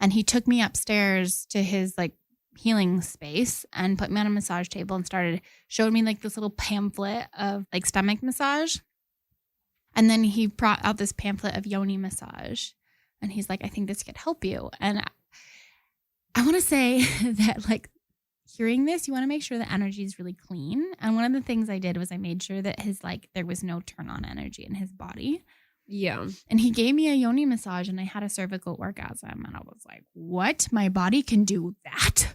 And he took me upstairs to his like healing space and put me on a massage table and showed me like this little pamphlet of like stomach massage. And then he brought out this pamphlet of Yoni massage. And he's like, I think this could help you. And I want to say that like hearing this, you want to make sure the energy is really clean. And one of the things I did was I made sure that there was no turn on energy in his body. Yeah. And he gave me a Yoni massage and I had a cervical orgasm. And I was like, what? My body can do that?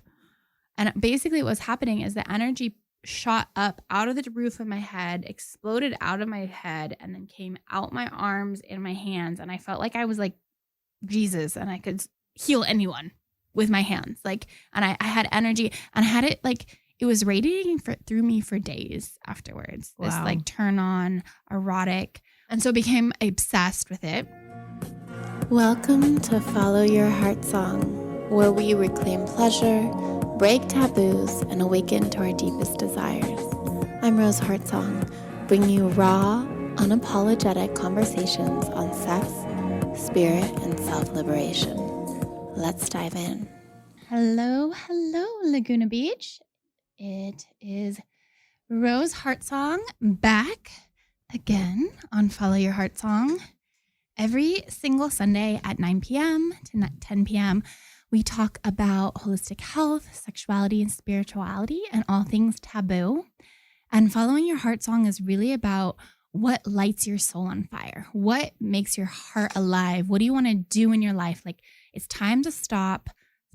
And basically what was happening is the energy shot up out of the roof of my head, exploded out of my head, and then came out my arms and my hands. And I felt like I was like Jesus and I could heal anyone with my hands. Like, and I had energy and I had it like, it was radiating through me for days afterwards. Wow. This like turn on, erotic. And so became obsessed with it. Welcome to Follow Your Heartsong, where we reclaim pleasure, break taboos, and awaken to our deepest desires. I'm Rose Heartsong, bringing you raw, unapologetic conversations on sex, spirit, and self-liberation. Let's dive in. Hello, Laguna Beach. It is Rose Heartsong back again on Follow Your Heartsong. Every single Sunday at 9 p.m. to 10 p.m., we talk about holistic health, sexuality, and spirituality, and all things taboo. And Following Your Heartsong is really about what lights your soul on fire, what makes your heart alive, what do you want to do in your life? Like, it's time to stop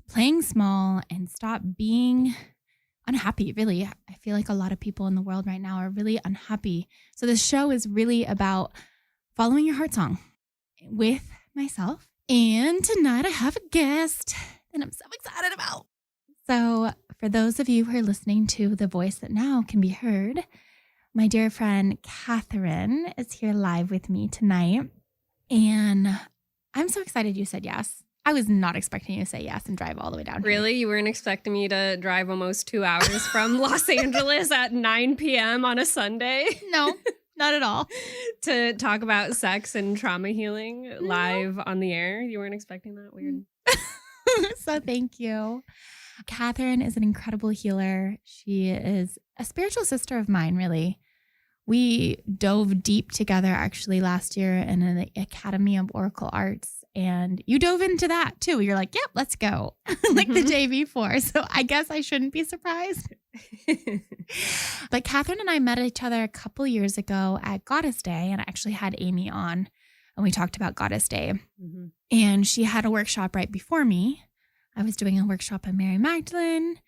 playing small and stop being unhappy, really. I feel like a lot of people in the world right now are really unhappy. So this show is really about following your heart song with myself. And tonight I have a guest that I'm so excited about. So for those of you who are listening to the voice that now can be heard, my dear friend Katharyn is here live with me tonight. And I'm so excited you said yes. I was not expecting you to say yes and drive all the way down here. Really? You weren't expecting me to drive almost 2 hours from Los Angeles at 9 p.m. on a Sunday? No, not at all. To talk about sex and trauma healing live on the air? You weren't expecting that? Weird. So thank you. Katharyn is an incredible healer. She is a spiritual sister of mine, really. We dove deep together actually last year in an Academy of Oracle Arts. And you dove into that too. You're like, yep, let's go. Like the day before. So I guess I shouldn't be surprised. But Katharyn and I met each other a couple years ago at Goddess Day. And I actually had Amy on and we talked about Goddess Day. Mm-hmm. And she had a workshop right before me. I was doing a workshop at Mary Magdalene.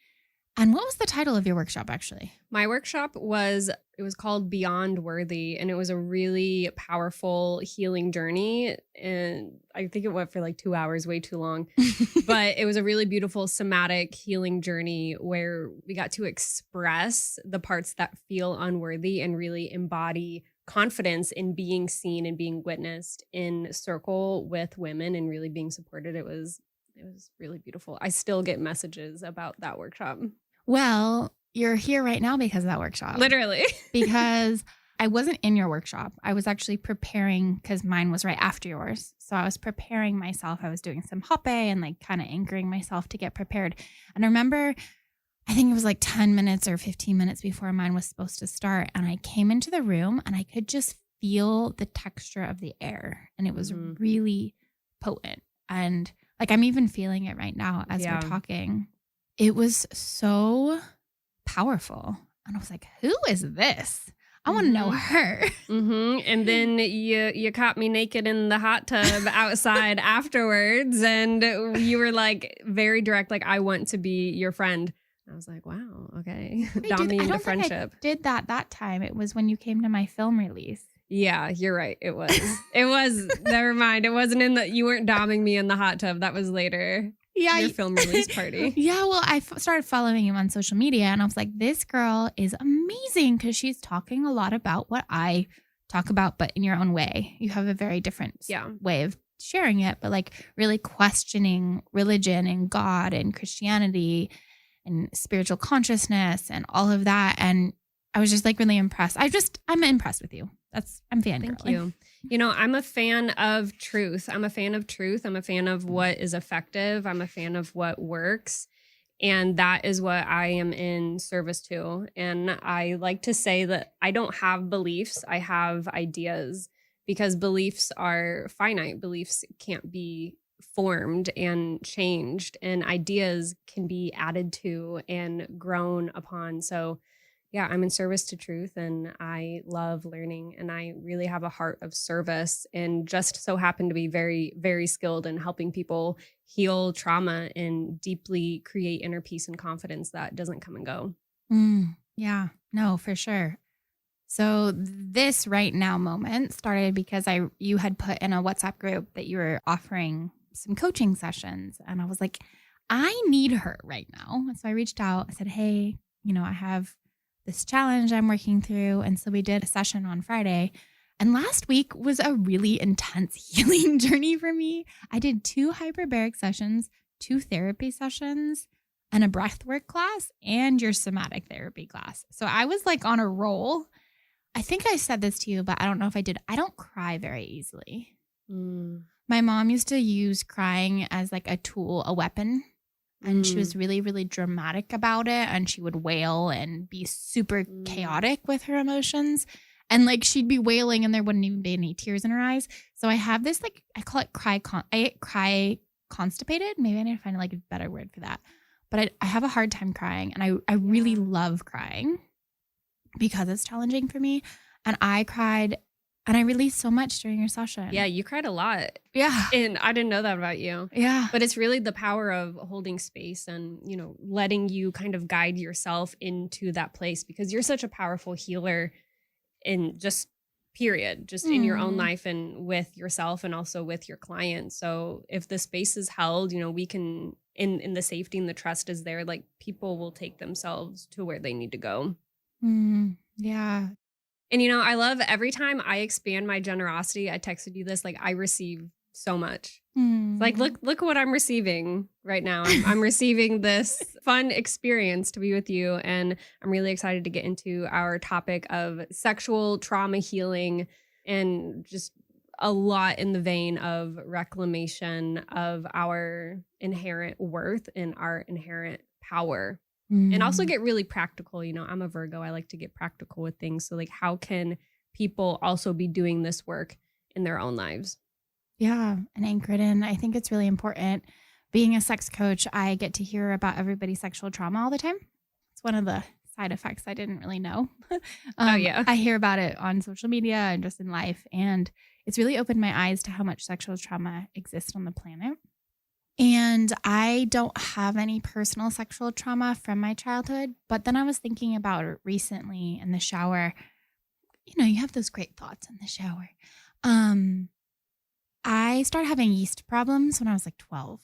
And what was the title of your workshop actually? My workshop was called Beyond Worthy, and it was a really powerful healing journey. And I think it went for like 2 hours, way too long. But it was a really beautiful somatic healing journey where we got to express the parts that feel unworthy and really embody confidence in being seen and being witnessed in circle with women and really being supported. It was really beautiful. I still get messages about that workshop. Well, you're here right now because of that workshop. Literally. Because I wasn't in your workshop. I was actually preparing because mine was right after yours. So I was preparing myself. I was doing some hoppe and like kind of anchoring myself to get prepared. And I remember, I think it was like 10 minutes or 15 minutes before mine was supposed to start. And I came into the room and I could just feel the texture of the air. And it was really potent. And like, I'm even feeling it right now as we're talking. It was so powerful. And I was like, who is this? I want to know her. Mm-hmm. And then you caught me naked in the hot tub outside afterwards. And you were like very direct, like, I want to be your friend. I was like, wow, okay. Dom me into friendship. I did that time. It was when you came to my film release. Yeah, you're right. It was, never mind. It wasn't you weren't doming me in the hot tub. That was later. Yeah. Your film release party. Yeah, well, I started following him on social media and I was like, this girl is amazing because she's talking a lot about what I talk about, but in your own way. You have a very different way of sharing it, but like really questioning religion and God and Christianity and spiritual consciousness and all of that. And I was just like really impressed. I'm impressed with you. I'm fangirling. Thank you. I'm a fan of truth. I'm a fan of truth. I'm a fan of what is effective. I'm a fan of what works. And that is what I am in service to. And I like to say that I don't have beliefs, I have ideas, because beliefs are finite. Beliefs can't be formed and changed, and ideas can be added to and grown upon. So yeah, I'm in service to truth, and I love learning, and I really have a heart of service, and just so happen to be very, very skilled in helping people heal trauma and deeply create inner peace and confidence that doesn't come and go. Yeah, no, for sure. So this right now moment started because you had put in a WhatsApp group that you were offering some coaching sessions, and I was like, I need her right now. So I reached out. I said, hey, I have this challenge I'm working through. And so we did a session on Friday. And last week was a really intense healing journey for me. I did 2 hyperbaric sessions, 2 therapy sessions, and a breathwork class, and your somatic therapy class. So I was like on a roll. I think I said this to you, but I don't know if I did. I don't cry very easily. My mom used to use crying as like a tool, a weapon. And she was really, really dramatic about it. And she would wail and be super chaotic with her emotions. And like she'd be wailing and there wouldn't even be any tears in her eyes. So I have this like, I call it cry constipated. Maybe I need to find like a better word for that. But I have a hard time crying. And I really love crying because it's challenging for me. And I cried and I released so much during your session. Yeah, you cried a lot. Yeah. And I didn't know that about you. Yeah. But it's really the power of holding space and, letting you kind of guide yourself into that place, because you're such a powerful healer in just period, just in your own life and with yourself and also with your clients. So if the space is held, we can, in the safety and the trust is there, like people will take themselves to where they need to go. Yeah. And, I love every time I expand my generosity, I texted you this, like I receive so much. Like, look what I'm receiving right now. I'm receiving this fun experience to be with you. And I'm really excited to get into our topic of sexual trauma healing, and just a lot in the vein of reclamation of our inherent worth and our inherent power. And also get really practical. I'm a Virgo. I like to get practical with things. So like, how can people also be doing this work in their own lives? Yeah, and anchored in. I think it's really important. Being a sex coach, I get to hear about everybody's sexual trauma all the time. It's one of the side effects I didn't really know. I hear about it on social media and just in life. And it's really opened my eyes to how much sexual trauma exists on the planet. And I don't have any personal sexual trauma from my childhood. But then I was thinking about it recently in the shower. You have those great thoughts in the shower. I started having yeast problems when I was like 12.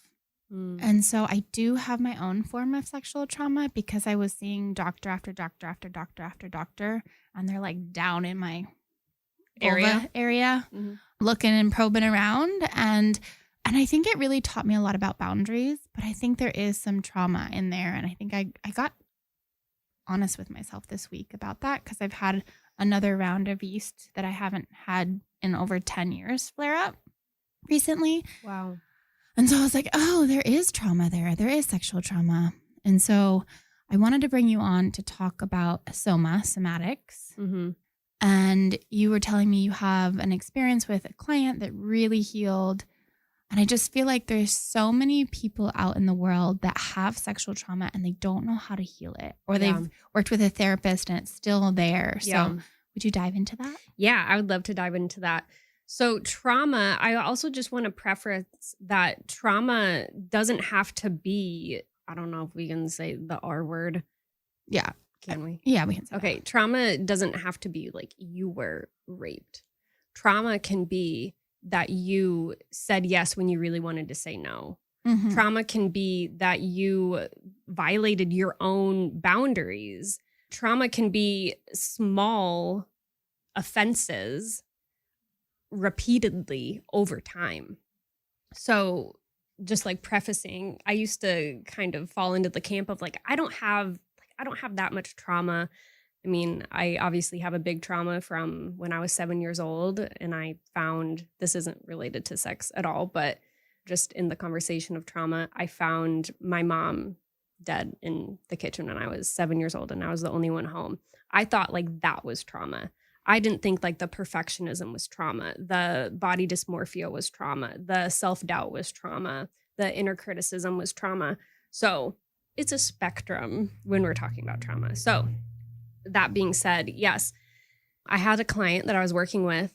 And so I do have my own form of sexual trauma because I was seeing doctor after doctor after doctor after doctor. And they're like down in my area looking and probing around. And I think it really taught me a lot about boundaries, but I think there is some trauma in there. And I think I got honest with myself this week about that because I've had another round of yeast that I haven't had in over 10 years flare up recently. Wow. And so I was like, oh, there is trauma there. There is sexual trauma. And so I wanted to bring you on to talk about somatics. And you were telling me you have an experience with a client that really healed. And I just feel like there's so many people out in the world that have sexual trauma and they don't know how to heal it, or they've worked with a therapist and it's still there. So would you dive into that? Yeah, I would love to dive into that. So trauma, I also just want to preface that trauma doesn't have to be, I don't know if we can say the R word. Yeah. Can we? Yeah, we can say Okay. that. Trauma doesn't have to be like you were raped. Trauma can be that you said yes when you really wanted to say no. Trauma can be that you violated your own boundaries. Trauma can be small offenses repeatedly over time. So just like prefacing, I used to kind of fall into the camp of like, I don't have that much trauma I mean, I obviously have a big trauma from when I was 7 years old, and I found, this isn't related to sex at all, but just in the conversation of trauma, I found my mom dead in the kitchen when I was 7 years old, and I was the only one home. I thought like that was trauma. I didn't think like the perfectionism was trauma. The body dysmorphia was trauma. The self-doubt was trauma. The inner criticism was trauma. So it's a spectrum when we're talking about trauma. So that being said, yes, I had a client that I was working with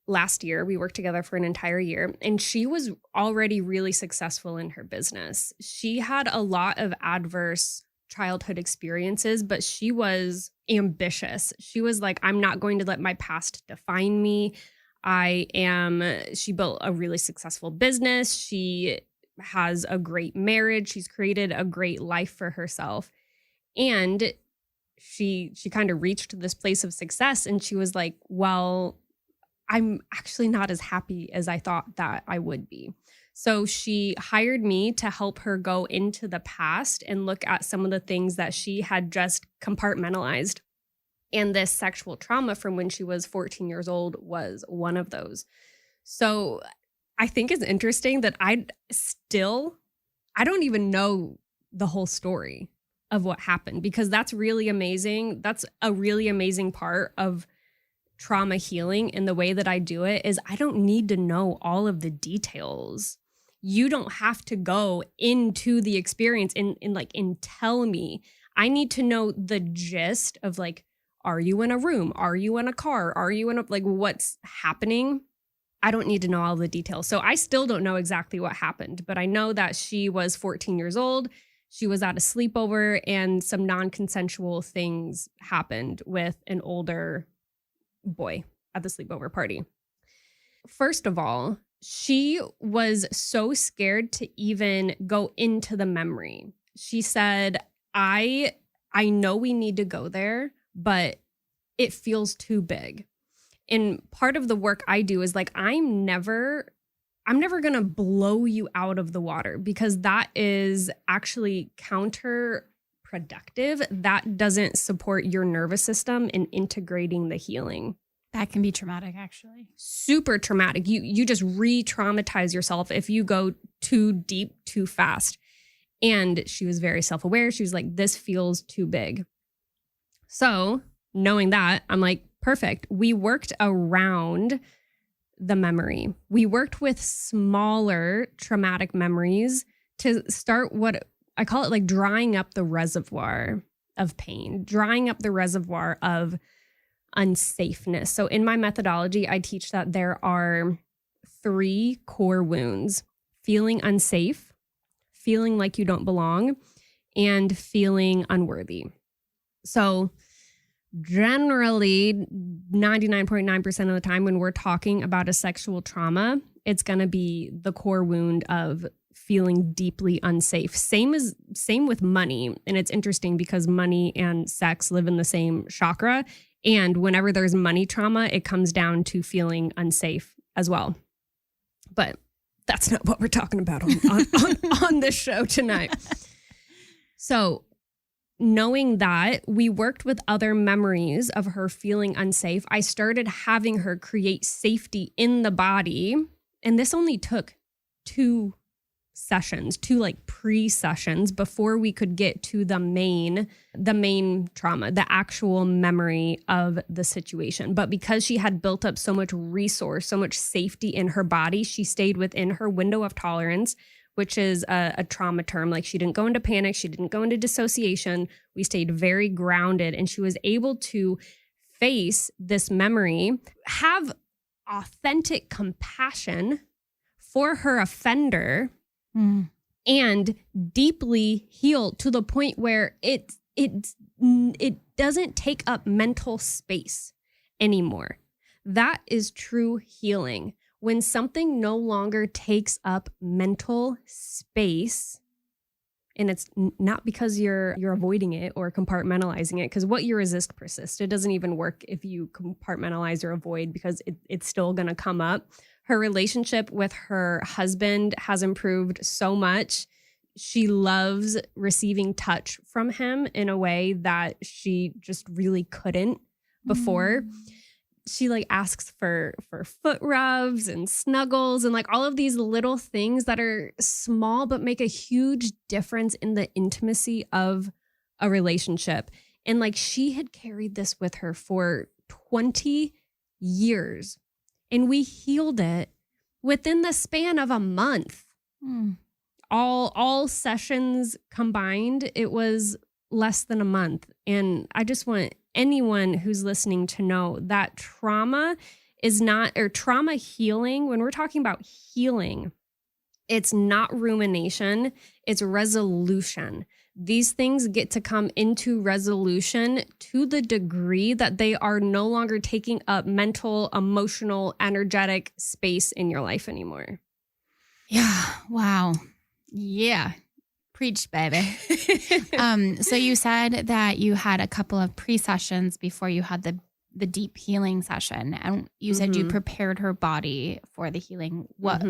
last year. We worked together for an entire year, and she was already really successful in her business. She had a lot of adverse childhood experiences, but she was ambitious. She was like, I'm not going to let my past define me. She built a really successful business. She has a great marriage. She's created a great life for herself. And she kind of reached this place of success, and she was like, well, I'm actually not as happy as I thought that I would be. So she hired me to help her go into the past and look at some of the things that she had just compartmentalized. And this sexual trauma from when she was 14 years old was one of those. So I think it's interesting that I don't even know the whole story of what happened, because that's really amazing. That's a really amazing part of trauma healing, and the way that I do it is I don't need to know all of the details. You don't have to go into the experience and tell me. I need to know the gist of like, are you in a room? Are you in a car? Are you in what's happening? I don't need to know all the details. So I still don't know exactly what happened, but I know that she was 14 years old. She was at a sleepover, and some non-consensual things happened with an older boy at the sleepover party. First of all, she was so scared to even go into the memory. She said, I know we need to go there, but it feels too big. And part of the work I do is like, I'm never going to blow you out of the water, because that is actually counterproductive. That doesn't support your nervous system in integrating the healing. That can be traumatic, actually. Super traumatic. You just re-traumatize yourself if you go too deep, too fast. And she was very self-aware. She was like, this feels too big. So knowing that, I'm like, perfect. We worked around the memory. We worked with smaller traumatic memories to start what I call it, like drying up the reservoir of pain, drying up the reservoir of unsafeness. So in my methodology, I teach that there are 3 core wounds: feeling unsafe, feeling like you don't belong, and feeling unworthy. So generally, 99.9% of the time when we're talking about a sexual trauma, it's going to be the core wound of feeling deeply unsafe. Same with money. And it's interesting because money and sex live in the same chakra. And whenever there's money trauma, it comes down to feeling unsafe as well. But that's not what we're talking about on this show tonight. So knowing that, we worked with other memories of her feeling unsafe. I started having her create safety in the body. And this only took 2 sessions, 2 like pre-sessions before we could get to the main trauma, the actual memory of the situation. But because she had built up so much resource, so much safety in her body, she stayed within her window of tolerance, which is a trauma term. Like, she didn't go into panic. She didn't go into dissociation. We stayed very grounded, and she was able to face this memory, have authentic compassion for her offender, and deeply heal to the point where it doesn't take up mental space anymore. That is true healing. When something no longer takes up mental space, and it's not because you're avoiding it or compartmentalizing it, because what you resist persists. It doesn't even work if you compartmentalize or avoid, because it's still going to come up. Her relationship with her husband has improved so much. she loves receiving touch from him in a way that she just really couldn't before. She like asks for foot rubs and snuggles and like all of these little things that are small but make a huge difference in the intimacy of a relationship. And like she had carried this with her for 20 years and we healed it within the span of a month. All sessions combined, it was less than a month. And I just want anyone who's listening to know that trauma is not, or trauma healing, when we're talking about healing, it's not rumination, it's resolution. These things get to come into resolution to the degree that they are no longer taking up mental, emotional, energetic space in your life anymore. Yeah. Wow. Yeah. Preach, baby. So you said that you had a couple of pre-sessions before you had the deep healing session, and you said you prepared her body for the healing. What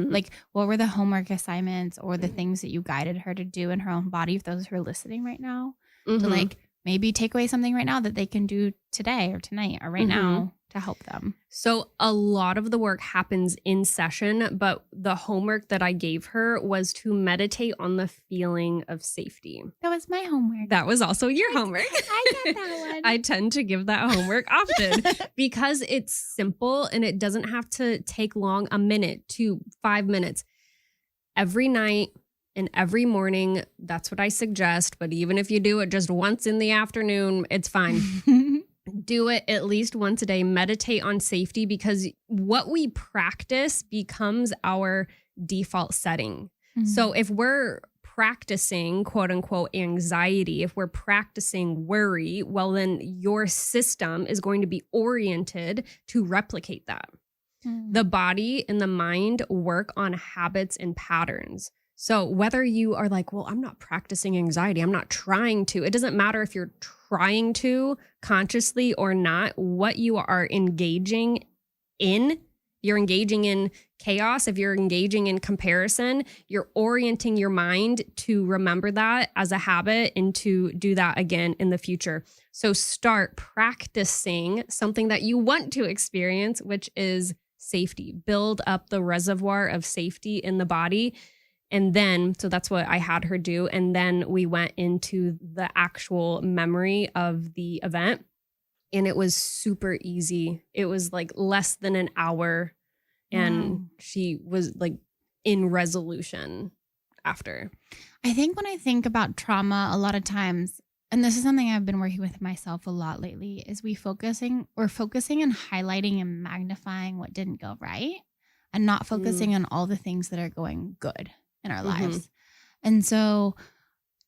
what were the homework assignments or the things that you guided her to do in her own body? If those who are listening right now, to like maybe take away something right now that they can do today or tonight or right now to help them. So a lot of the work happens in session, but the homework that I gave her was to meditate on the feeling of safety. That was my homework. That was also your homework. I got that one. I tend to give that homework often because it's simple and it doesn't have to take long, a minute to 5 minutes. Every night and every morning, that's what I suggest. But even if you do it just once in the afternoon, it's fine. Do it at least once a day. Meditate on safety, because what we practice becomes our default setting. So if we're practicing quote unquote anxiety, if we're practicing worry, well, then your system is going to be oriented to replicate that. The body and the mind work on habits and patterns. So whether you are like, well, I'm not practicing anxiety, I'm not trying to, it doesn't matter if you're trying to consciously or not, what you are engaging in, you're engaging in chaos. If you're engaging in comparison, you're orienting your mind to remember that as a habit and to do that again in the future. So start practicing something that you want to experience, which is safety. Build up the reservoir of safety in the body. And then, so that's what I had her do. And then we went into the actual memory of the event. And it was super easy. It was like less than an hour. And she was like in resolution after. I think when I think about trauma, a lot of times, and this is something I've been working with myself a lot lately, is we're focusing and highlighting and magnifying what didn't go right and not focusing on all the things that are going good in our lives. And so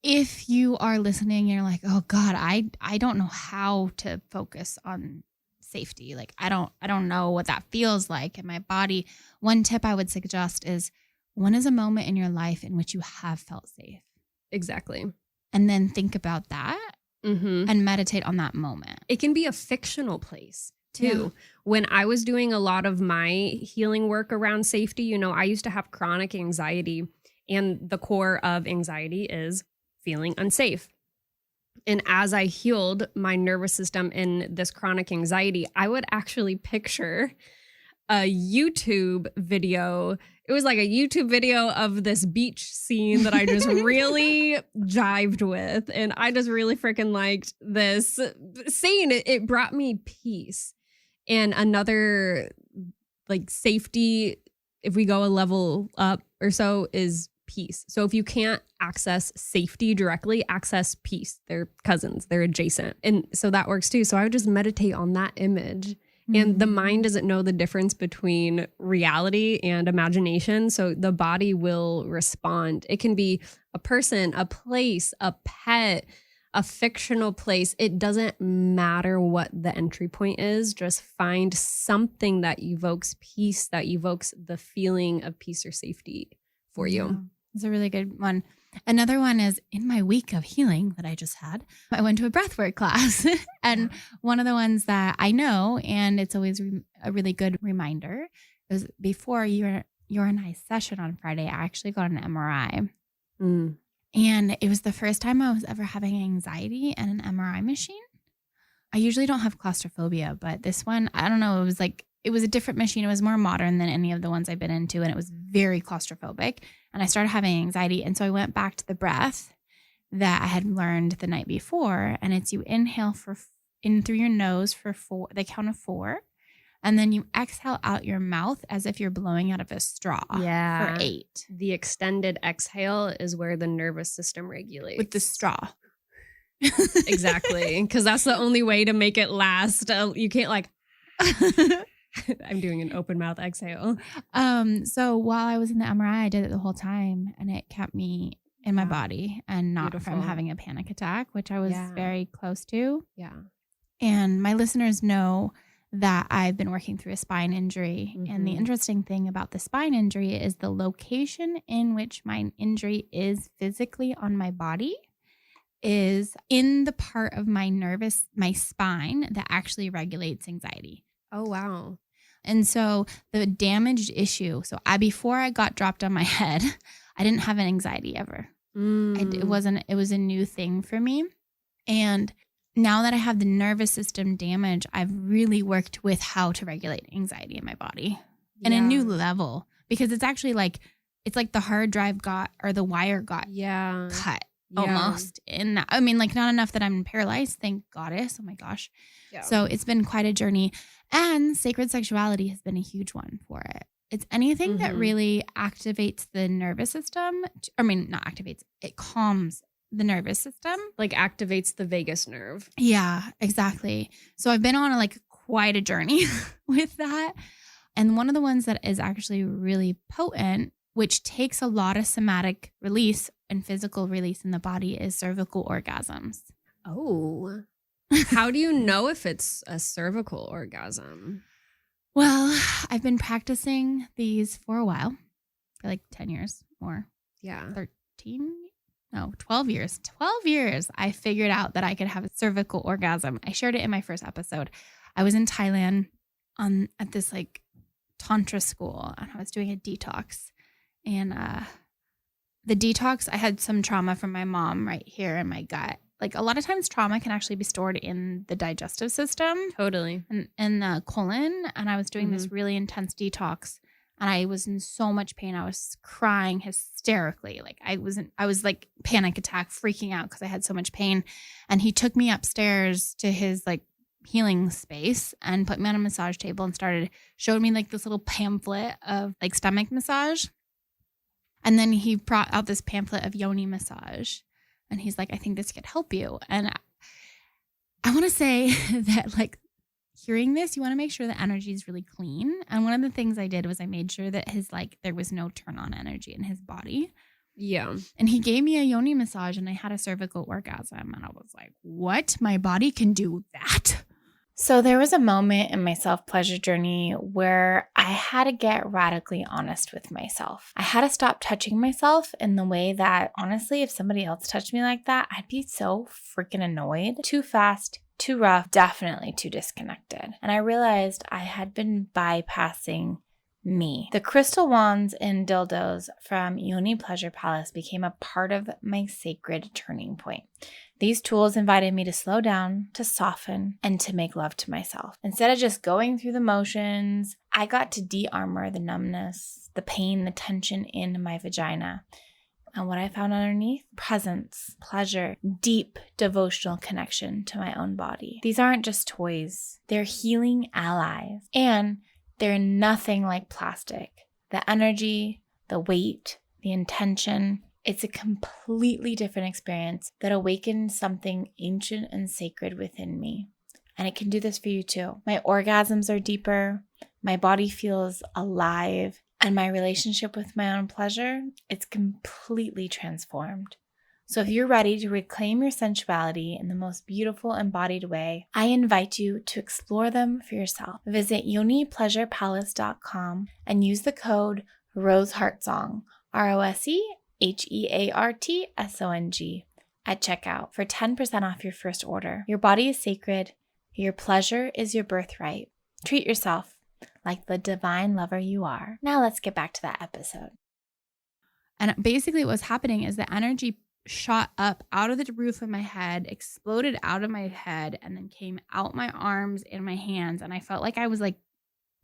if you are listening and you're like, oh God, I don't know how to focus on safety. Like I don't know what that feels like in my body. One tip I would suggest is, when is a moment in your life in which you have felt safe? Exactly. And then think about that and meditate on that moment. It can be a fictional place too. Yeah. When I was doing a lot of my healing work around safety, you know, I used to have chronic anxiety, and the core of anxiety is feeling unsafe. And as I healed my nervous system in this chronic anxiety, I would actually picture a YouTube video. It was like a YouTube video of this beach scene that I just really jived with. And I just really freaking liked this scene. It brought me peace. And another like safety, if we go a level up or so, is peace. So if you can't access safety directly, access peace. They're cousins, they're adjacent. And so that works too. So I would just meditate on that image. And the mind doesn't know the difference between reality and imagination. So the body will respond. It can be a person, a place, a pet, a fictional place. It doesn't matter what the entry point is. Just find something that evokes peace, that evokes the feeling of peace or safety for you. It's a really good one. Another one is, in my week of healing that I just had, I went to a breathwork class. And one of the ones that I know, and it's always a really good reminder, is before your and I session on Friday, I actually got an MRI. And it was the first time I was ever having anxiety and an MRI machine. I usually don't have claustrophobia, but this one, I don't know, it was a different machine. It was more modern than any of the ones I've been into, and it was very claustrophobic. And I started having anxiety. And so I went back to the breath that I had learned the night before. And it's you inhale in through your nose for 4, the count of 4. And then you exhale out your mouth as if you're blowing out of a straw for 8. The extended exhale is where the nervous system regulates. With the straw. Exactly. Because that's the only way to make it last. You can't like, I'm doing an open mouth exhale. So while I was in the MRI, I did it the whole time, and it kept me in my body and not Beautiful. from having a panic attack, which I was very close to. Yeah. And my listeners know that I've been working through a spine injury. And the interesting thing about the spine injury is the location in which my injury is physically on my body is in the part of my spine that actually regulates anxiety. Oh, wow. And so the damaged issue, before I got dropped on my head, I didn't have an anxiety ever. It was a new thing for me. And now that I have the nervous system damage, I've really worked with how to regulate anxiety in my body in a new level, because it's actually it's like the hard drive the wire got cut almost in that. I mean, not enough that I'm paralyzed, thank goddess. Oh my gosh. Yeah. So it's been quite a journey, and sacred sexuality has been a huge one for it. It's anything that really activates the nervous system. Not activates, it calms the nervous system. Like activates the vagus nerve. Yeah, exactly. So I've been on quite a journey with that. And one of the ones that is actually really potent, which takes a lot of somatic release and physical release in the body, is cervical orgasms. Oh. How do you know if it's a cervical orgasm? Well, I've been practicing these for a while, for 10 years more. Yeah. 12 years. 12 years, I figured out that I could have a cervical orgasm. I shared it in my first episode. I was in Thailand at this tantra school, and I was doing a detox. And the detox, I had some trauma from my mom right here in my gut. A lot of times trauma can actually be stored in the digestive system. Totally. And in the colon. And I was doing this really intense detox. And I was in so much pain. I was crying hysterically. I was panic attack, freaking out because I had so much pain. And he took me upstairs to his healing space and put me on a massage table and showed me this little pamphlet of stomach massage. And then he brought out this pamphlet of Yoni massage. And he's like, I think this could help you. And I want to say that hearing this, you want to make sure the energy is really clean. And one of the things I did was I made sure that there was no turn on energy in his body. Yeah. And he gave me a Yoni massage, and I had a cervical orgasm. And I was like, what? My body can do that? So there was a moment in my self-pleasure journey where I had to get radically honest with myself. I had to stop touching myself in the way that, honestly, if somebody else touched me like that, I'd be so freaking annoyed. Too fast, too rough, definitely too disconnected. And I realized I had been bypassing me. The crystal wands and dildos from Yoni Pleasure Palace became a part of my sacred turning point. These tools invited me to slow down, to soften, and to make love to myself. Instead of just going through the motions, I got to de-armor the numbness, the pain, the tension in my vagina. And what I found underneath? Presence, pleasure, deep devotional connection to my own body. These aren't just toys. They're healing allies. And they're nothing like plastic. The energy, the weight, the intention, it's a completely different experience that awakens something ancient and sacred within me. And it can do this for you too. My orgasms are deeper. My body feels alive. And my relationship with my own pleasure, it's completely transformed. So if you're ready to reclaim your sensuality in the most beautiful embodied way, I invite you to explore them for yourself. Visit yonipleasurepalace.com and use the code Rose Heartsong, ROSEHEARTSONG, at checkout for 10% off your first order. Your body is sacred. Your pleasure is your birthright. Treat yourself like the divine lover you are. Now let's get back to that episode. And basically what's happening is the energy shot up out of the roof of my head, exploded out of my head, and then came out my arms and my hands. And I felt like I was like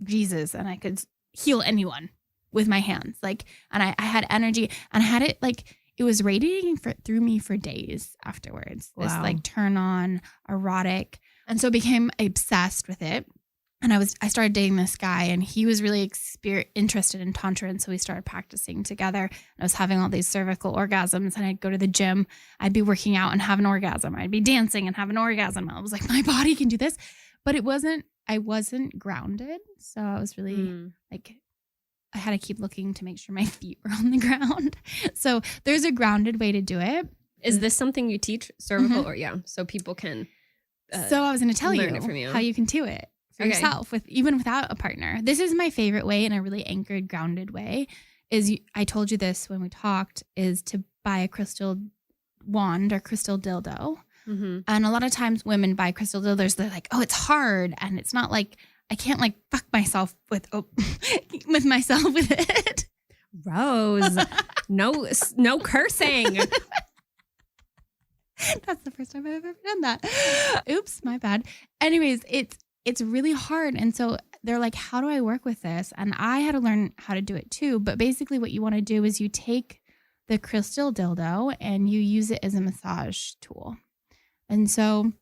Jesus, and I could heal anyone with my hands. Like, and I had energy, and I had it like, it was radiating through me for days afterwards. Wow. This like turn on, erotic. And so became obsessed with it. And I started dating this guy, and he was really interested in Tantra. And so we started practicing together. And I was having all these cervical orgasms, and I'd go to the gym. I'd be working out and have an orgasm. I'd be dancing and have an orgasm. I was like, my body can do this. But I wasn't grounded. So I was really like, I had to keep looking to make sure my feet were on the ground. So there's a grounded way to do it. Is this something you teach, cervical or so people can so I was going to tell you how you can do it for yourself even without a partner. This is my favorite way, and a really anchored, grounded way is I told you this when we talked, is to buy a crystal wand or crystal dildo. Mm-hmm. And a lot of times women buy crystal dildos, they're like, oh, it's hard. And it's not like, I can't like fuck myself with myself with it. Rose, no cursing. That's the first time I've ever done that. Oops, my bad. Anyways, it's really hard. And so they're like, how do I work with this? And I had to learn how to do it too. But basically what you want to do is you take the crystal dildo and you use it as a massage tool. And so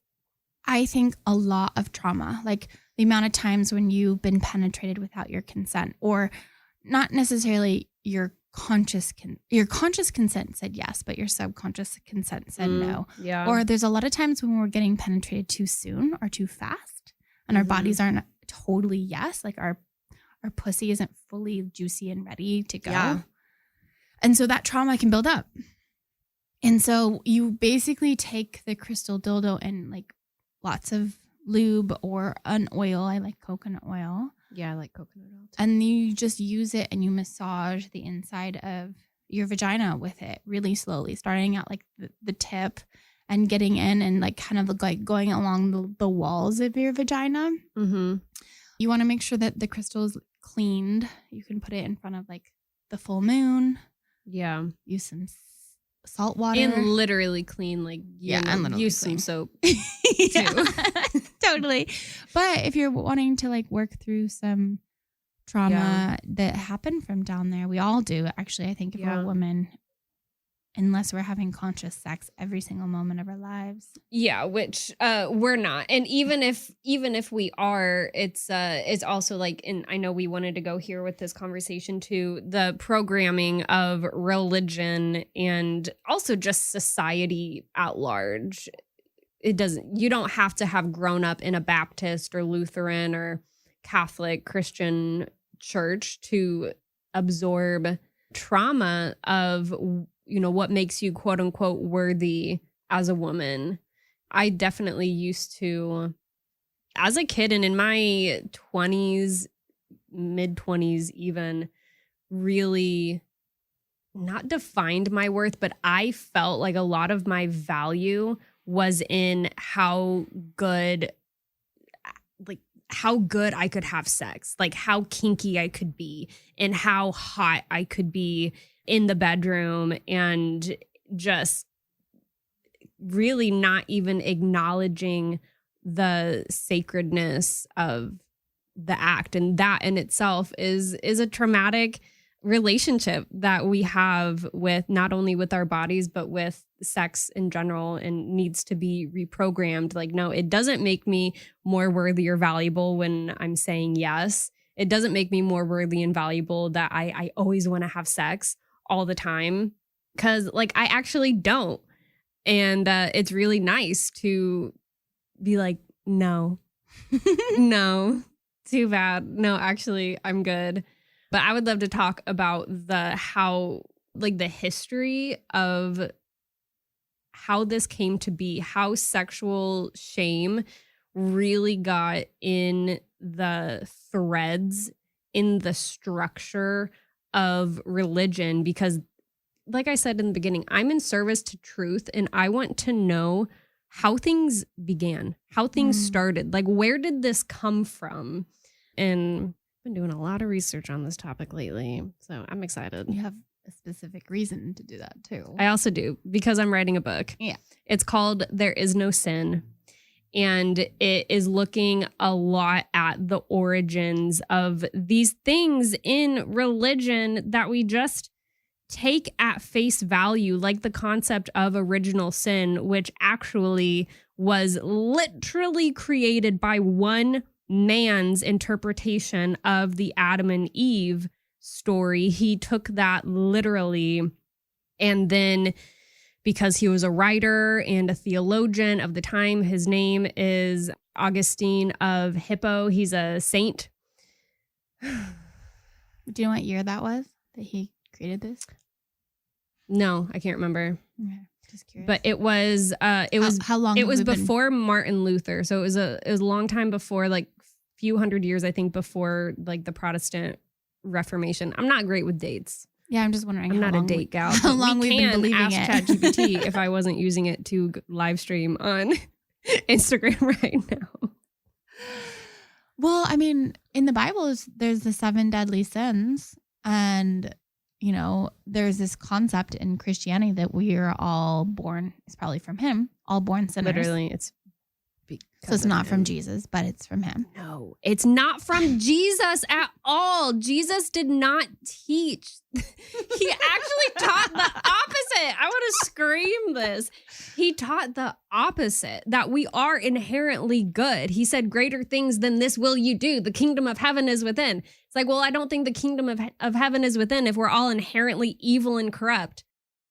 I think a lot of trauma, like the amount of times when you've been penetrated without your consent, or not necessarily your conscious consent said yes, but your subconscious consent said no. Yeah. Or there's a lot of times when we're getting penetrated too soon or too fast, and our bodies aren't totally yes, like our pussy isn't fully juicy and ready to go. Yeah. And so that trauma can build up. And so you basically take the crystal dildo and like lots of lube or an oil. I like coconut oil. Yeah, I like coconut oil too. And you just use it and you massage the inside of your vagina with it really slowly, starting at like the tip and getting in and like kind of like going along the walls of your vagina. Mm-hmm. You want to make sure that the crystal is cleaned. You can put it in front of like the full moon. Yeah. Use some salt water. And literally clean, like, and use some soap too. Totally. But if you're wanting to like work through some trauma that happened from down there, we all do. Actually, I think if we're a woman, unless we're having conscious sex every single moment of our lives. Yeah, which we're not. And even if we are, it's also like, and I know we wanted to go here with this conversation too, the programming of religion and also just society at large. You don't have to have grown up in a Baptist or Lutheran or Catholic Christian church to absorb trauma of, what makes you quote unquote worthy as a woman. I definitely used to, as a kid and in my 20s, mid 20s even, really not defined my worth, but I felt like a lot of my value was in how good I could have sex, like how kinky I could be and how hot I could be in the bedroom, and just really not even acknowledging the sacredness of the act. And that in itself is a traumatic relationship that we have with not only with our bodies, but with sex in general, and needs to be reprogrammed. Like, no, it doesn't make me more worthy or valuable when I'm saying yes. It doesn't make me more worthy and valuable that I always want to have sex all the time, because like I actually don't. And it's really nice to be like, no, no, too bad. No, actually, I'm good. But I would love to talk about the history of how this came to be, how sexual shame really got in the threads, in the structure of religion. Because like I said in the beginning, I'm in service to truth, and I want to know how things began, how things started. Like, where did this come from? And been doing a lot of research on this topic lately, so I'm excited. You have a specific reason to do that too. I also do, because I'm writing a book. Yeah. It's called There Is No Sin. And it is looking a lot at the origins of these things in religion that we just take at face value, like the concept of original sin, which actually was literally created by one man's interpretation of the Adam and Eve story. He took that literally, and then because he was a writer and a theologian of the time, his name is Augustine of Hippo. He's a saint. Do you know what year that was that he created this? No, I can't remember. Okay, just curious. But it was how long? It was have we been- before Martin Luther, so it was a long time before, like few hundred years, I think, before like the Protestant Reformation. I'm not great with dates. Yeah, I'm just wondering. I'm how not a long date gal. How long we've been believing ask it? ChatGPT if I wasn't using it to live stream on Instagram right now. Well, I mean, in the Bible, there's the 7 deadly sins, and you know, there's this concept in Christianity that we are all born. It's probably from him. All born sinners. Literally, it's So it's not from Jesus, but it's from him. No, it's not from Jesus at all. Jesus did not teach. He actually taught the opposite. I want to scream this. He taught the opposite, that we are inherently good. He said, greater things than this will you do. The kingdom of heaven is within. It's like, well, I don't think the kingdom of heaven is within if we're all inherently evil and corrupt.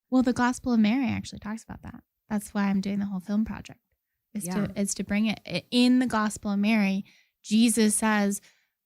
Well, the Gospel of Mary actually talks about that. That's why I'm doing the whole film project. Is to bring it in the Gospel of Mary. Jesus says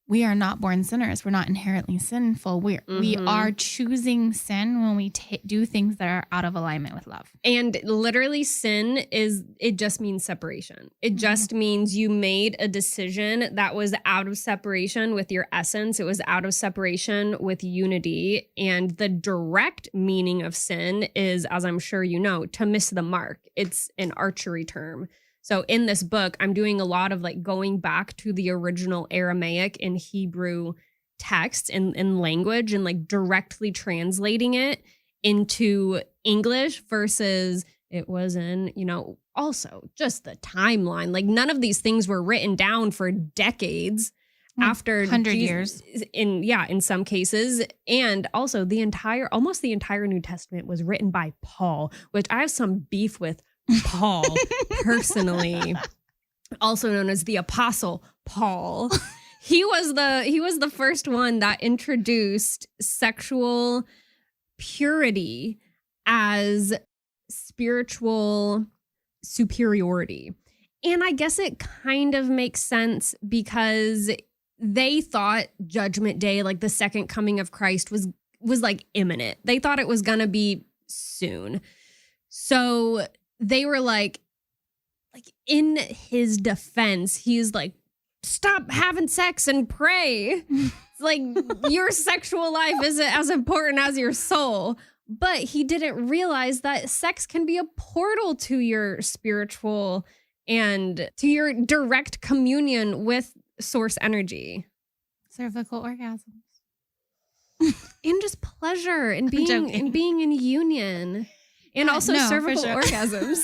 we are not born sinners. We're not inherently sinful. We are choosing sin when we do things that are out of alignment with love. And literally, sin it just means separation. It just means you made a decision that was out of separation with your essence. It was out of separation with unity. And the direct meaning of sin is, as I'm sure you know, to miss the mark. It's an archery term. So in this book, I'm doing a lot of like going back to the original Aramaic and Hebrew texts and language and like directly translating it into English versus it was in, you know, also just the timeline. Like none of these things were written down for decades after 100 years. In some cases. And also almost the entire New Testament was written by Paul, which I have some beef with Paul personally, also known as the Apostle Paul. He was the first one that introduced sexual purity as spiritual superiority. And I guess it kind of makes sense because they thought Judgment Day, like the second coming of Christ, was like imminent. They thought it was gonna be soon. So they were like in his defense, he's like, stop having sex and pray. It's like your sexual life isn't as important as your soul. But he didn't realize that sex can be a portal to your spiritual and to your direct communion with source energy. Cervical orgasms. And just pleasure and being in union. And also cervical orgasms.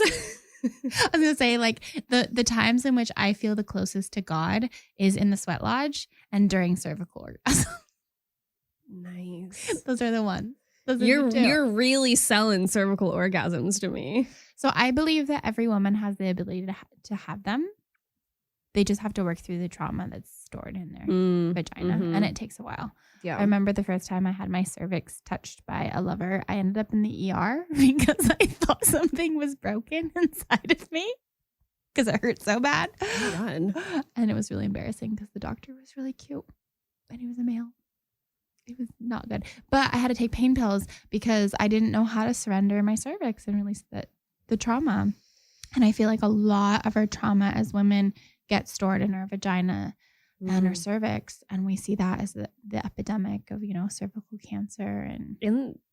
I was gonna say, like the times in which I feel the closest to God is in the sweat lodge and during cervical orgasm. Nice. Those are the ones. You're really selling cervical orgasms to me. So I believe that every woman has the ability to have them. They just have to work through the trauma that's stored in their vagina, and it takes a while. Yeah. I remember the first time I had my cervix touched by a lover, I ended up in the ER because I thought something was broken inside of me because it hurt so bad. Oh, God. And it was really embarrassing because the doctor was really cute and he was a male. It was not good. But I had to take pain pills because I didn't know how to surrender my cervix and release the trauma. And I feel like a lot of our trauma as women gets stored in our vagina and our cervix, and we see that as the epidemic of, you know, cervical cancer and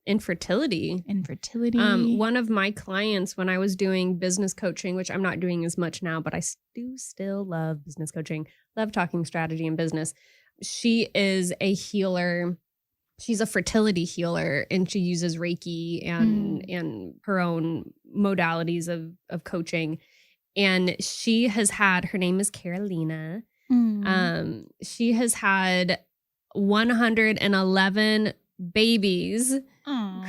infertility. One of my clients, when I was doing business coaching, which I'm not doing as much now, but I do still love business coaching, love talking strategy and business. She is a healer she's a fertility healer, and she uses Reiki and her own modalities of coaching. And she has had, her name is Carolina. She has had 111 babies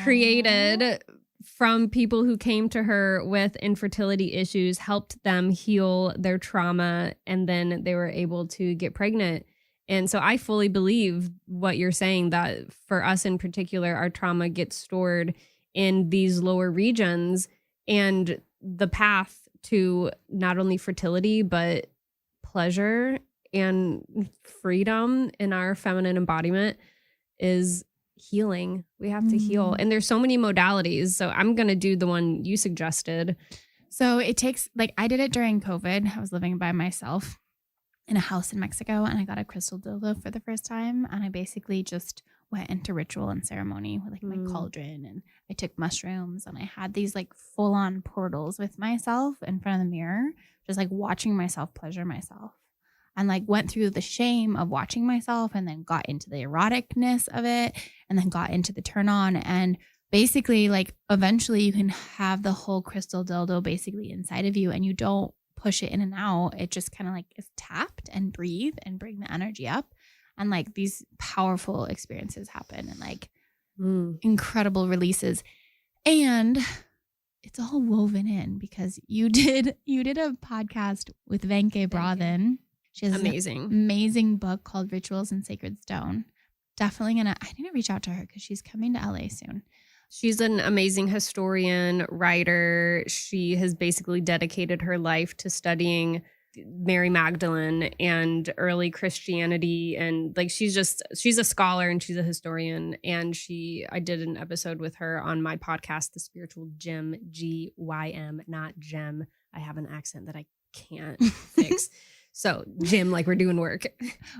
created from people who came to her with infertility issues, helped them heal their trauma, and then they were able to get pregnant. And so I fully believe what you're saying, that for us in particular, our trauma gets stored in these lower regions, and the path to not only fertility, but pleasure and freedom in our feminine embodiment is healing. We have to heal. And there's so many modalities. So I'm going to do the one you suggested. So it takes, like, I did it during COVID. I was living by myself in a house in Mexico, and I got a crystal dildo for the first time. And I basically just went into ritual and ceremony with like my cauldron, and I took mushrooms, and I had these like full on portals with myself in front of the mirror, just like watching myself pleasure myself. And like went through the shame of watching myself, and then got into the eroticness of it, and then got into the turn on. And basically, like, eventually you can have the whole crystal dildo basically inside of you, and you don't push it in and out. It just kind of like is tapped and breathe and bring the energy up. And like these powerful experiences happen, and like incredible releases. And it's all woven in because you did a podcast with Venke Brathen. She has an amazing book called Rituals in Sacred Stone. Definitely I need to reach out to her because she's coming to LA soon. She's an amazing historian, writer. She has basically dedicated her life to studying Mary Magdalene and early Christianity. And like, she's a scholar and she's a historian. And I did an episode with her on my podcast, The Spiritual Gym, GYM, not gem. I have an accent that I can't fix. So gym, like we're doing work.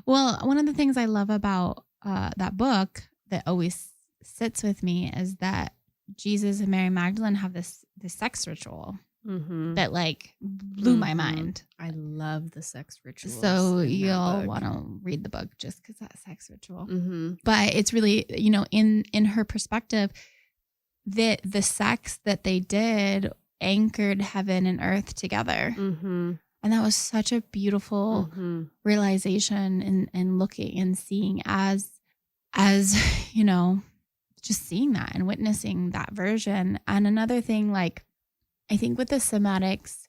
Well, one of the things I love about that book that always sits with me is that Jesus and Mary Magdalene have this sex ritual that like blew my mind. I love the sex ritual. So you'll want to read the book just because that sex ritual. But it's really, in her perspective, that the sex that they did anchored heaven and earth together. And that was such a beautiful realization and looking and seeing as just seeing that and witnessing that version. And another thing, like, I think with the somatics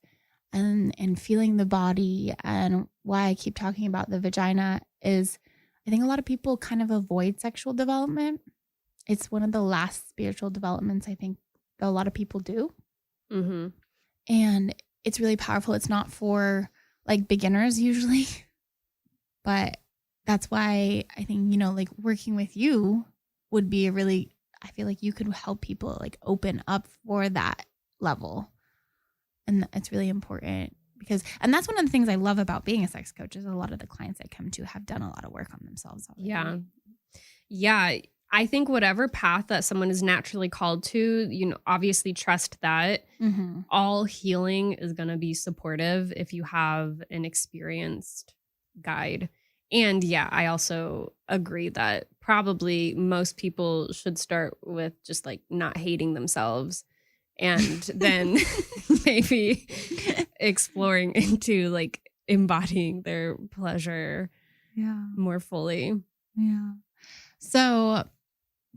and feeling the body, and why I keep talking about the vagina is I think a lot of people kind of avoid sexual development. It's one of the last spiritual developments I think that a lot of people do. And it's really powerful. It's not for like beginners usually, but that's why I think, like working with you would be I feel like you could help people like open up for that level. And it's really important and that's one of the things I love about being a sex coach is a lot of the clients I come to have done a lot of work on themselves already. Yeah. I think whatever path that someone is naturally called to, obviously trust that all healing is going to be supportive if you have an experienced guide. And yeah, I also agree that probably most people should start with just like not hating themselves and then maybe exploring into like embodying their pleasure more fully. Yeah. So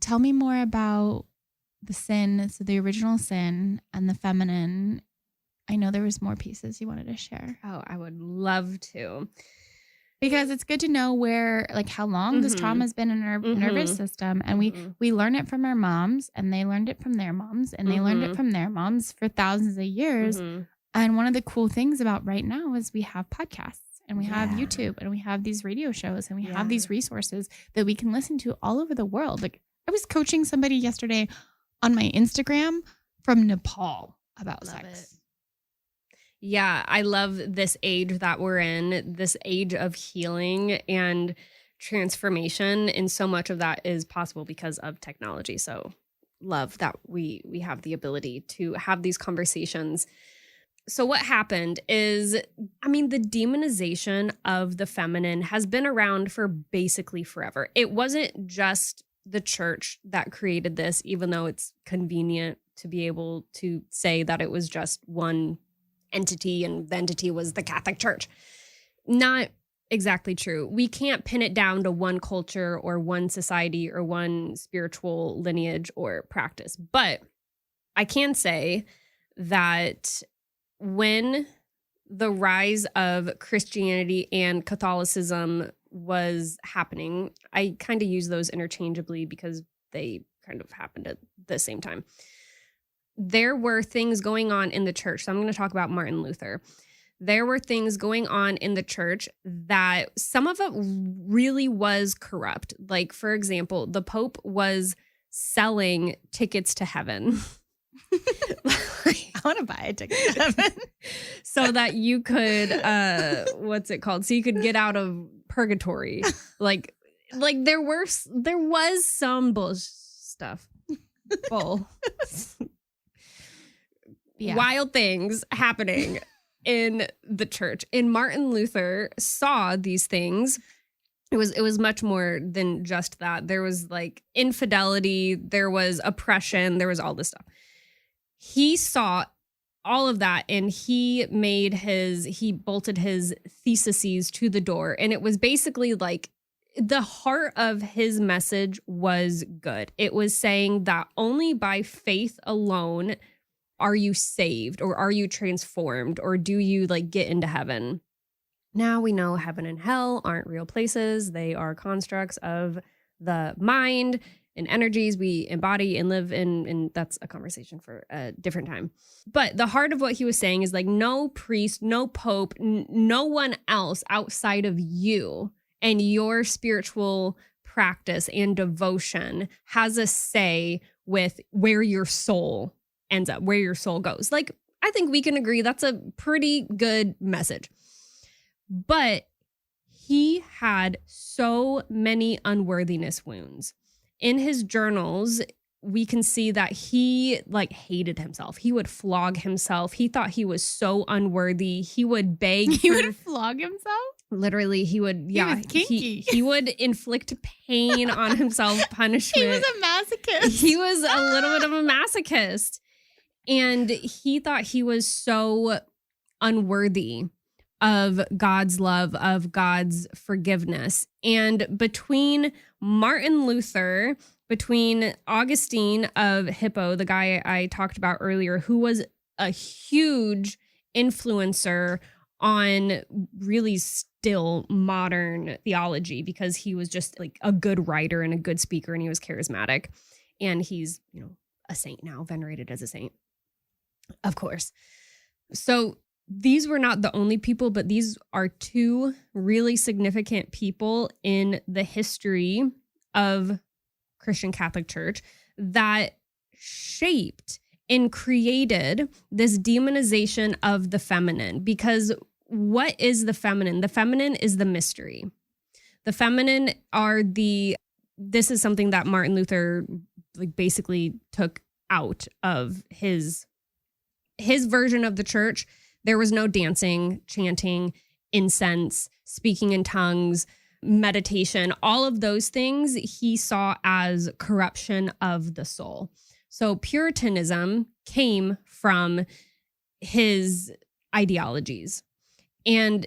tell me more about the sin. So the original sin and the feminine. I know there was more pieces you wanted to share. Oh, I would love to. Because it's good to know where, like how long this trauma has been in our nervous system. And we learn it from our moms, and they learned it from their moms, and they learned it from their moms for thousands of years. And one of the cool things about right now is we have podcasts. And we have YouTube, and we have these radio shows, and we have these resources that we can listen to all over the world. Like I was coaching somebody yesterday on my Instagram from Nepal about sex. Yeah, I love this age that we're in, this age of healing and transformation. And so much of that is possible because of technology. So love that we have the ability to have these conversations. So what happened is, the demonization of the feminine has been around for basically forever. It wasn't just the church that created this, even though it's convenient to be able to say that it was just one entity and the entity was the Catholic Church. Not exactly true. We can't pin it down to one culture or one society or one spiritual lineage or practice. But I can say that when the rise of Christianity and Catholicism was happening, I kind of use those interchangeably because they kind of happened at the same time. There were things going on in the church. So I'm going to talk about Martin Luther. There were things going on in the church that some of it really was corrupt. Like, for example, the Pope was selling tickets to heaven. I want to buy a ticket to heaven. So that you could, what's it called? So you could get out of purgatory. Like there was some bull stuff. Yeah. Wild things happening in the church. And Martin Luther saw these things. It was much more than just that. There was like infidelity, there was oppression, there was all this stuff. He saw all of that and he bolted his theses to the door. And it was basically like the heart of his message was good. It was saying that only by faith alone are you saved, or are you transformed, or do you like get into heaven? Now we know heaven and hell aren't real places. They are constructs of the mind and energies we embody and live in. And that's a conversation for a different time. But the heart of what he was saying is like no priest, no pope, no one else outside of you and your spiritual practice and devotion has a say with where your soul ends up, where your soul goes. Like, I think we can agree that's a pretty good message. But he had so many unworthiness wounds. In his journals, we can see that he like hated himself. He would flog himself. He thought he was so unworthy. He would beg. He would flog himself? Literally, he would, yeah. He was kinky. He would inflict pain on himself, punishment. He was a masochist. He was a little bit of a masochist. And he thought he was so unworthy of God's love, of God's forgiveness. And between Martin Luther, between Augustine of Hippo, the guy I talked about earlier, who was a huge influencer on really still modern theology because he was just like a good writer and a good speaker and he was charismatic. And he's, a saint now, venerated as a saint, of course. So these were not the only people, but these are two really significant people in the history of Christian Catholic Church that shaped and created this demonization of the feminine. Because what is the feminine? The feminine is the mystery. The feminine this is something that Martin Luther like basically took out of his version of the church. There was no dancing, chanting, incense, speaking in tongues, meditation. All of those things he saw as corruption of the soul. So Puritanism came from his ideologies. And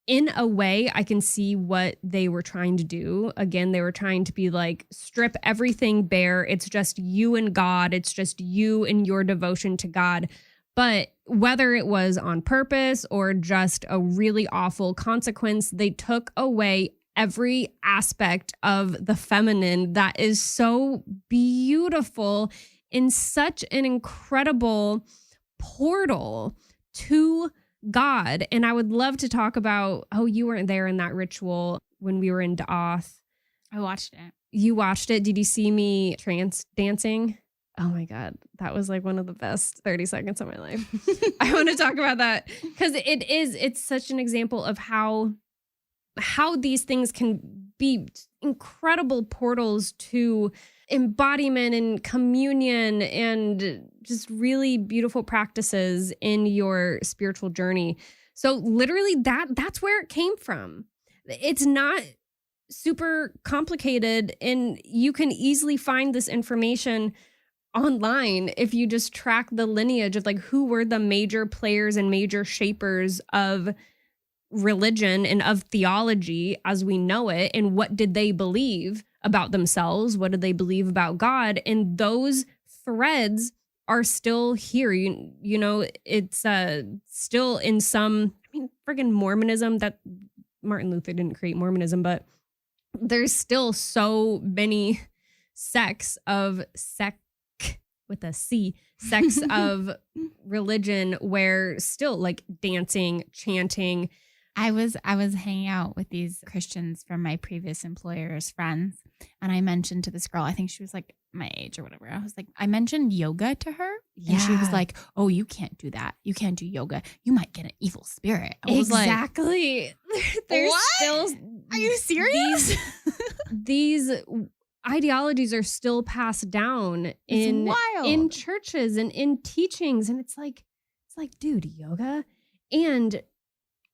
in a way, I can see what they were trying to do. Again, they were trying to be like, strip everything bare. It's just you and God. It's just you and your devotion to God. But whether it was on purpose or just a really awful consequence, they took away every aspect of the feminine that is so beautiful in such an incredible portal to God. And I would love to talk about, you weren't there in that ritual when we were in Da'oth. I watched it. You watched it. Did you see me trance dancing? Oh my God. That was like one of the best 30 seconds of my life. I want to talk about that because it's such an example of how these things can be incredible portals to embodiment and communion and just really beautiful practices in your spiritual journey. So literally that's where it came from. It's not super complicated, and you can easily find this information online if you just track the lineage of like who were the major players and major shapers of religion and of theology as we know it, and what did they believe about themselves, what did they believe about God, and those threads are still here. You know, it's still in some, I mean, friggin' Mormonism, that Martin Luther didn't create Mormonism, but there's still so many sects of with a C, sects of religion where still like dancing, chanting. I was hanging out with these Christians from my previous employer's friends, and I mentioned to this girl, I think she was like my age or whatever. I mentioned yoga to her, and she was like, "Oh, you can't do that. You can't do yoga. You might get an evil spirit." I was exactly. There's what? still. Are you serious? These ideologies are still passed down in churches and in teachings, and it's like, dude, yoga. And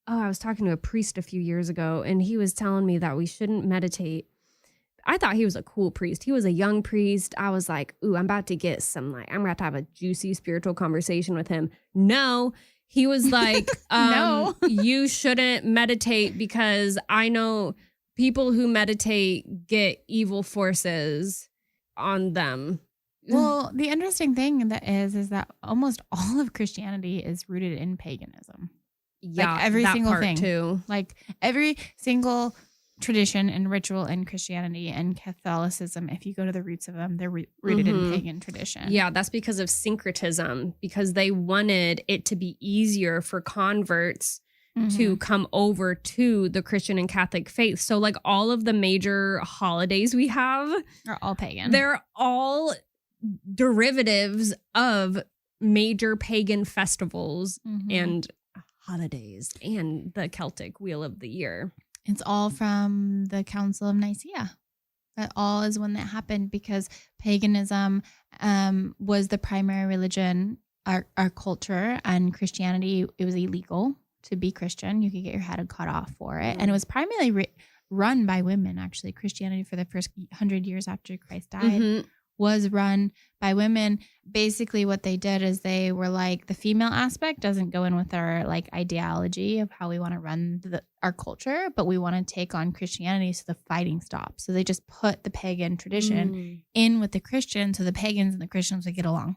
I was talking to a priest a few years ago, and he was telling me that we shouldn't meditate. I thought he was a cool priest. He was a young priest. I was like, ooh, I'm about to get some, like, I'm about to have a juicy spiritual conversation with him. No, he was like, no, you shouldn't meditate because I know people who meditate get evil forces on them. Well, the interesting thing that is that almost all of Christianity is rooted in paganism. Yeah, like every single thing too. Like every single tradition and ritual in Christianity and Catholicism, if you go to the roots of them, they're rooted in pagan tradition. Yeah, that's because of syncretism, because they wanted it to be easier for converts to come over to the Christian and Catholic faith. So like all of the major holidays we have are all pagan. They're all derivatives of major pagan festivals and holidays and the Celtic Wheel of the Year. It's all from the Council of Nicaea. That all is when that happened because paganism was the primary religion, our culture, and Christianity, it was illegal to be Christian. You could get your head cut off for it. And it was primarily run by women, actually. Christianity for the first 100 years after Christ died was run by women. Basically what they did is they were like, the female aspect doesn't go in with our like ideology of how we want to run our culture, but we want to take on Christianity so the fighting stops. So they just put the pagan tradition in with the Christian so the pagans and the Christians would get along.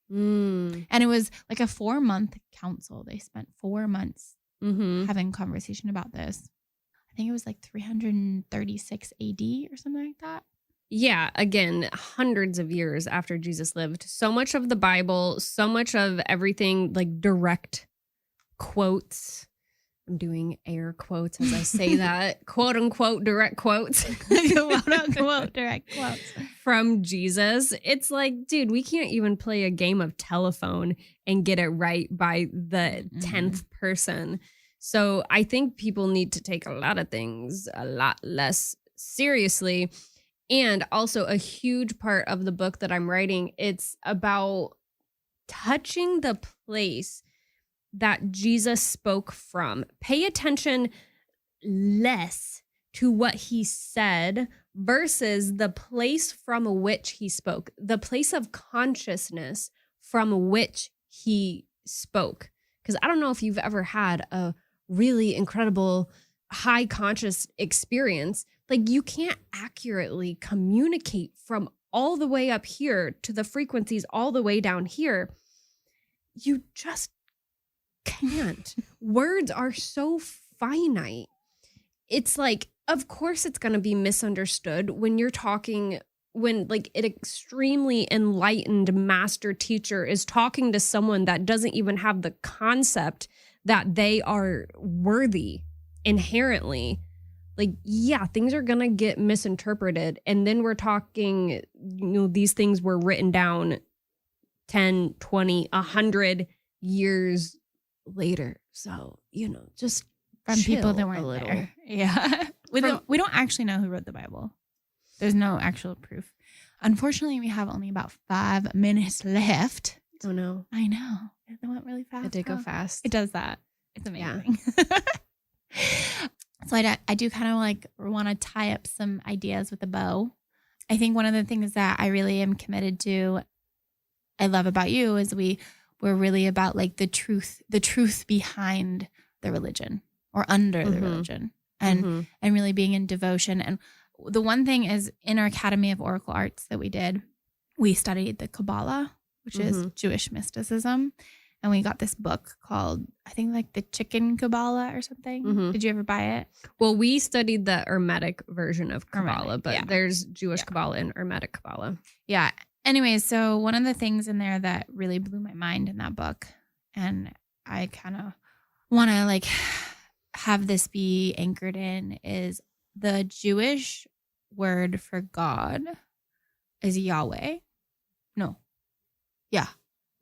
And it was like a 4-month council. They spent 4 months having conversation about this. I think it was like 336 AD or something like that. Yeah, again, hundreds of years after Jesus lived. So much of the Bible, so much of everything, like direct quotes. I'm doing air quotes as I say that. Quote unquote direct quotes. Quote unquote direct quotes. From Jesus. It's like, dude, we can't even play a game of telephone and get it right by the 10th person. So I think people need to take a lot of things a lot less seriously. And also a huge part of the book that I'm writing, it's about touching the place that Jesus spoke from. Pay attention less to what he said versus the place from which he spoke, the place of consciousness from which he spoke. Because I don't know if you've ever had a really incredible high conscious experience. Like you can't accurately communicate from all the way up here to the frequencies all the way down here. You just can't. Words are so finite. It's like, of course it's going to be misunderstood when you're talking, when like an extremely enlightened master teacher is talking to someone that doesn't even have the concept that they are worthy inherently. Like, yeah, things are going to get misinterpreted. And then we're talking, you know, these things were written down 10, 20, 100 years later. So, you know, just from people that weren't there. Yeah. We don't actually know who wrote the Bible. There's no actual proof. Unfortunately, we have only about 5 minutes left. Oh, no. I know. It went really fast. It did go fast. It does that. It's amazing. Yeah. So I do kind of like want to tie up some ideas with a bow. I think one of the things that I really am committed to, I love about you, is we're really about like the truth behind the religion or under the religion, and really being in devotion. And the one thing is, in our Academy of Oracle Arts that we did, we studied the Kabbalah, which is Jewish mysticism. And we got this book called, I think, like the Chicken Kabbalah or something. Did you ever buy it? Well, we studied the Hermetic version of Kabbalah, Hermetic, but yeah. there's Jewish Kabbalah and Hermetic Kabbalah. Yeah. Anyways, so one of the things in there that really blew my mind in that book, and I kind of want to like have this be anchored in, is the Jewish word for God is Yahweh. No. Yeah.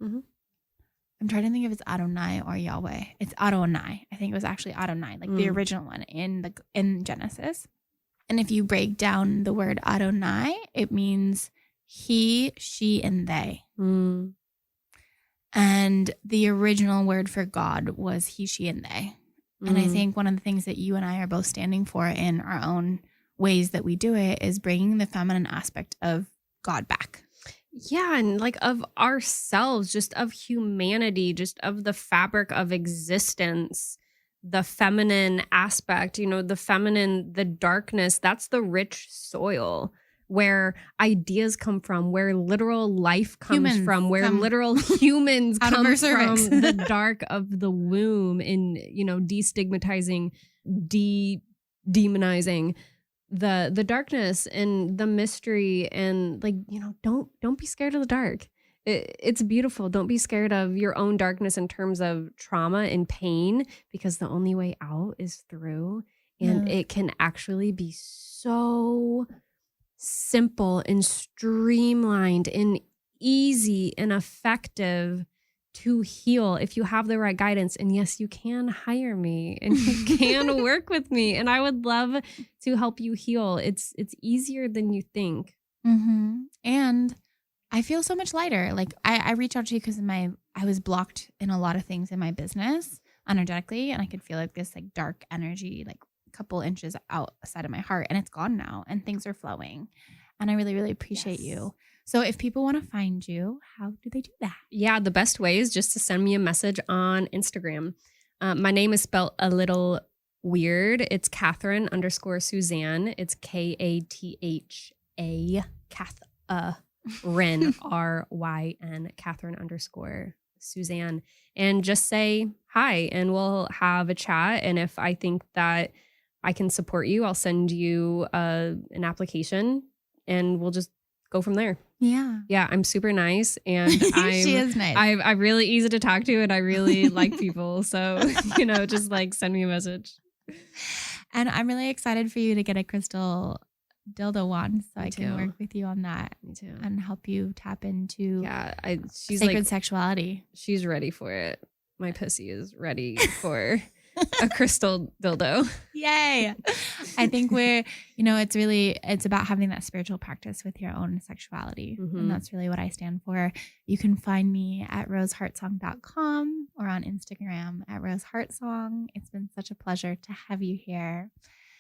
I'm trying to think if it's Adonai or Yahweh. It's Adonai. I think it was actually Adonai, like the original one in Genesis. And if you break down the word Adonai, it means he, she, and they. And the original word for God was he, she, and they. And I think one of the things that you and I are both standing for in our own ways that we do it is bringing the feminine aspect of God back. Yeah, and like of ourselves, just of humanity, just of the fabric of existence, the feminine aspect, the feminine, the darkness, that's the rich soil where ideas come from, where literal life comes from, where literal humans come from the dark of the womb, in, destigmatizing, demonizing the darkness and the mystery, and like, don't be scared of the dark. It's beautiful. Don't be scared of your own darkness in terms of trauma and pain, because the only way out is through. And it can actually be so simple and streamlined and easy and effective to heal if you have the right guidance. And yes, you can hire me and you can work with me, and I would love to help you heal. It's easier than you think. And I feel so much lighter. Like I reach out to you because I was blocked in a lot of things in my business energetically, and I could feel like this like dark energy, like a couple inches outside of my heart, and it's gone now, and things are flowing. And I really, really appreciate you. So if people want to find you, how do they do that? Yeah, the best way is just to send me a message on Instagram. My name is spelled a little weird. It's Katharyn _Suzanne. It's KATHA, Katharyn, RYN, Katharyn _Suzanne. And just say hi, and we'll have a chat. And if I think that I can support you, I'll send you an application, and we'll just go from there. Yeah, I'm super nice, and she is nice. I'm really easy to talk to, and I really like people. So, just like send me a message. And I'm really excited for you to get a crystal dildo wand, so I can work with you on that. Me too. And help you tap into she's sacred like, sexuality. She's ready for it. My pussy is ready for a crystal dildo. Yay. I think it's about having that spiritual practice with your own sexuality. And that's really what I stand for. You can find me at roseheartsong.com or on Instagram at Rose Heartsong. It's been such a pleasure to have you here.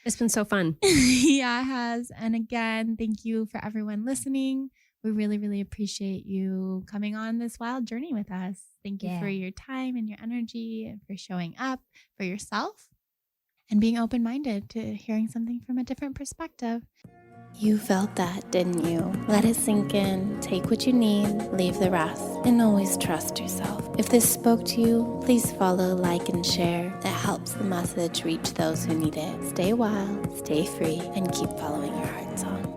It's been so fun. Yeah, it has. And again, thank you for everyone listening. We really, really appreciate you coming on this wild journey with us. Thank you for your time and your energy, and for showing up for yourself and being open-minded to hearing something from a different perspective. You felt that, didn't you? Let it sink in. Take what you need, leave the rest, and always trust yourself. If this spoke to you, please follow, like, and share. That helps the message reach those who need it. Stay wild, stay free, and keep following your heart song.